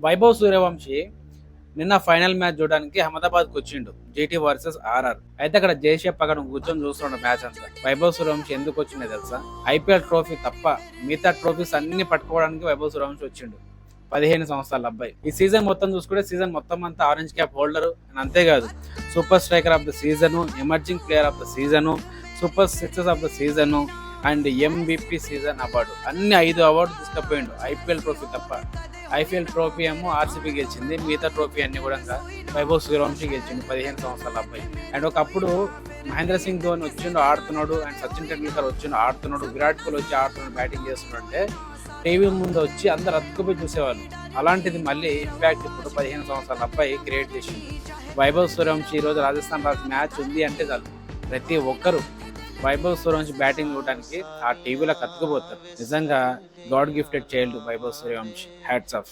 వైభవ్ సూర్యవంశి నిన్న final match చూడడానికి అహ్మదాబాద్కి వచ్చిండు. GT versus RR. అయితే అక్కడ జయషేప్ అక్కడ కూర్చొని చూస్తున్నాడు మ్యాచ్ అంతా. వైభవ్ సూర్యవంశి ఎందుకు వచ్చిందో తెలుసా? ఐపీఎల్ ట్రోఫీ తప్ప మిగతా ట్రోఫీస్ అన్ని పట్టుకోవడానికి వైభవ్ సూర్యవంశి వచ్చిండు. 15 సంవత్సరాల అబ్బాయి. ఈ సీజన్ మొత్తం చూసుకుంటే సీజన్ మొత్తం అంతా ఆరెంజ్ క్యాప్ హోల్డర్. అంతేకాదు super striker of the season, emerging player of the season, super sixes of the season and MVP season award, అన్ని 5 అవార్డు తీసుకుపోయిండు. ఐపీఎల్ ట్రోఫీ తప్ప. ఐపీఎల్ ట్రోఫీ ఏమో ఆర్సీబీ గెలిచింది, మిగతా ట్రోఫీ అన్ని కూడా వైభవ్ సూర్యవంశి గెలిచిండు. 15 సంవత్సరాల అబ్బాయి. అండ్ ఒకప్పుడు మహేంద్ర సింగ్ ధోని వచ్చిండు ఆడుతున్నాడు, అండ్ సచిన్ టెండూల్కర్ వచ్చిండు ఆడుతున్నాడు, విరాట్ కోహ్లీ వచ్చి ఆడుతున్నాడు, బ్యాటింగ్ చేస్తున్నాడు అంటే టీవీ ముందు వచ్చి అందరు అతుక్కుపోయి చూసేవాళ్ళు. అలాంటిది మళ్ళీ ఇంపాక్ట్ ఇప్పుడు 15 సంవత్సరాల అబ్బాయి క్రియేట్ చేసింది. వైభవ్ సూర్యవంశి ఈరోజు రాజస్థాన్ రాయల్స్ మ్యాచ్ ఉంది అంటే చాలు ప్రతి ఒక్కరు వైభవ్ సూర్యవంశి బ్యాటింగ్ చూడడానికి ఆ టీవీలో కత్తుకుపోతారు. నిజంగా God gifted child Vaibhav Suryavanshi. Hats off.